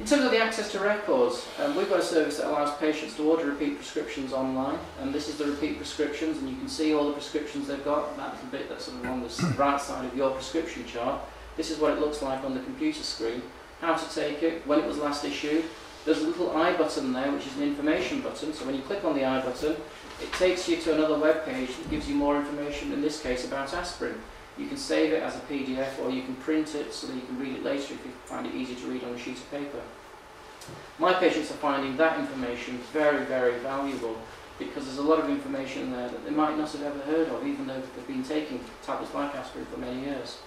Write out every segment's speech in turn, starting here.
In terms of the access to records, we've got a service that allows patients to order repeat prescriptions online, and this is the repeat prescriptions, and you can see all the prescriptions they've got. That's the bit that's sort of on the right side of your prescription chart. This is what it looks like on the computer screen. How to take it, when it was last issued. There's a little I button there, which is an information button, so when you click on the I button, it takes you to another web page that gives you more information, in this case about aspirin. You can save it as a PDF, or you can print it so that you can read it later if you find it easy to read on a sheet of paper. My patients are finding that information very, very valuable, because there's a lot of information there that they might not have ever heard of, even though they've been taking tablets like aspirin for many years.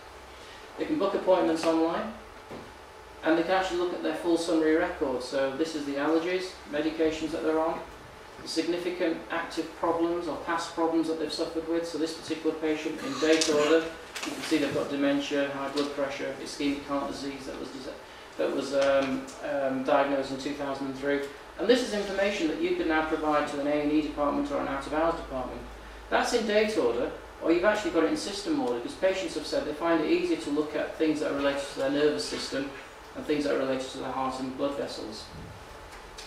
They can book appointments online, and they can actually look at their full summary record. So this is the allergies, medications that they're on, the significant active problems or past problems that they've suffered with. So this particular patient, in date order, you can see they've got dementia, high blood pressure, ischemic heart disease that was diagnosed in 2003. And this is information that you can now provide to an A&E department or an out-of-hours department. That's in date order, or you've actually got it in system order, because patients have said they find it easier to look at things that are related to their nervous system and things that are related to their heart and blood vessels.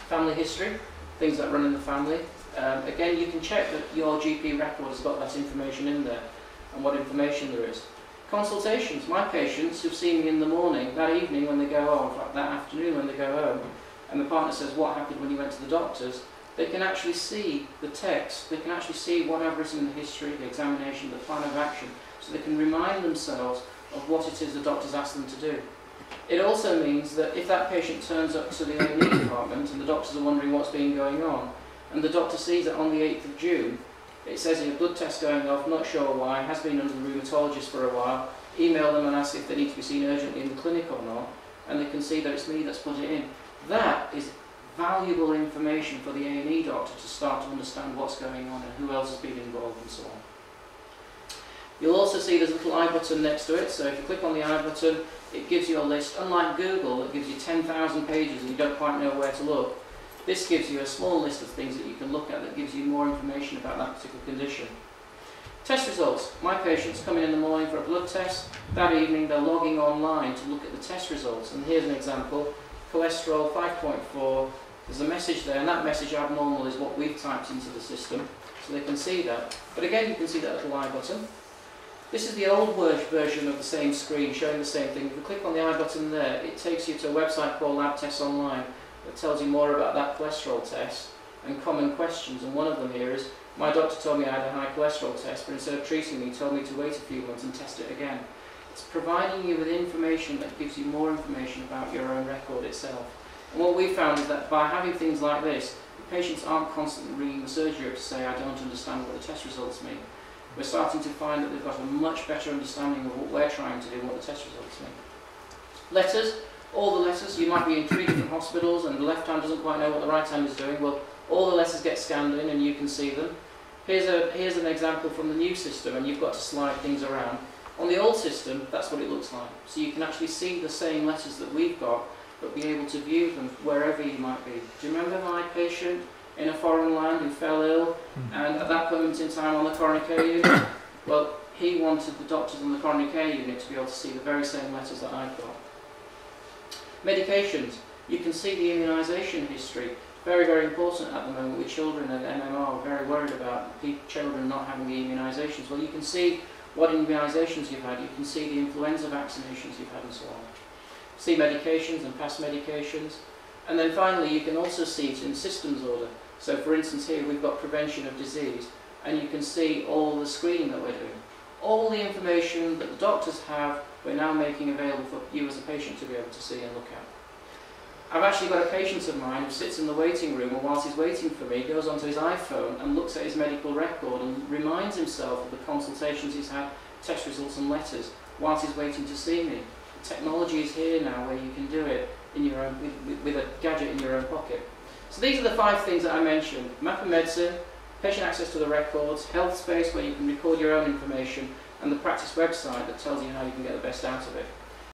Family history, things that run in the family. Again, you can check that your GP record has got that information in there and what information there is. Consultations. My patients who've seen me in the morning, that evening when they go home, in fact that afternoon when they go home, and the partner says, what happened when you went to the doctor's, they can actually see the text, they can actually see what I've written in the history, the examination, the plan of action, so they can remind themselves of what it is the doctor's asked them to do. It also means that if that patient turns up to the A&E department and the doctors are wondering what's been going on, and the doctor sees that on the 8th of June, it says here, blood test going off, not sure why, has been under the rheumatologist for a while, email them and ask if they need to be seen urgently in the clinic or not, and they can see that it's me that's put it in. That is valuable information for the A&E doctor to start to understand what's going on and who else has been involved and so on. You'll also see there's a little I button next to it, so if you click on the I button, it gives you a list. Unlike Google, that gives you 10,000 pages and you don't quite know where to look, this gives you a small list of things that you can look at that gives you more information about that particular condition. Test results. My patients come in the morning for a blood test. That evening they're logging online to look at the test results, and here's an example. Cholesterol 5.4, there's a message there, and that message abnormal is what we've typed into the system, so they can see that. But again, you can see that little I button. This is the old version of the same screen showing the same thing. If you click on the I button there, it takes you to a website called Lab Tests Online that tells you more about that cholesterol test and common questions, and one of them here is, my doctor told me I had a high cholesterol test, but instead of treating me, he told me to wait a few months and test it again. It's providing you with information that gives you more information about your own record itself. And what we found is that by having things like this, the patients aren't constantly ringing the surgery up to say, I don't understand what the test results mean. We're starting to find that they've got a much better understanding of what we're trying to do and what the test results mean. Letters, all the letters, you might be in 3 different hospitals and the left hand doesn't quite know what the right hand is doing. Well, all the letters get scanned in and you can see them. Here's an example from the new system, and you've got to slide things around. On the old system, that's what it looks like. So you can actually see the same letters that we've got, but be able to view them wherever you might be. Do you remember my patient in a foreign land who fell ill, and at that moment in time on the coronary care unit? Well, he wanted the doctors on the coronary care unit to be able to see the very same letters that I've got. Medications. You can see the immunisation history. Very, very important at the moment with children and MMR. We're very worried about children not having the immunisations. Well, you can see what immunisations you've had. You can see the influenza vaccinations you've had and so on. See medications and past medications. And then finally, you can also see it in systems order. So for instance here we've got prevention of disease, and you can see all the screening that we're doing. All the information that the doctors have, we're now making available for you as a patient to be able to see and look at. I've actually got a patient of mine who sits in the waiting room, and whilst he's waiting for me, goes onto his iPhone and looks at his medical record and reminds himself of the consultations he's had, test results and letters, whilst he's waiting to see me. The technology is here now where you can do it in your own, with a gadget in your own pocket. So these are the 5 things that I mentioned: Map of Medicine, patient access to the records, health space where you can record your own information, and the practice website that tells you how you can get the best out of it.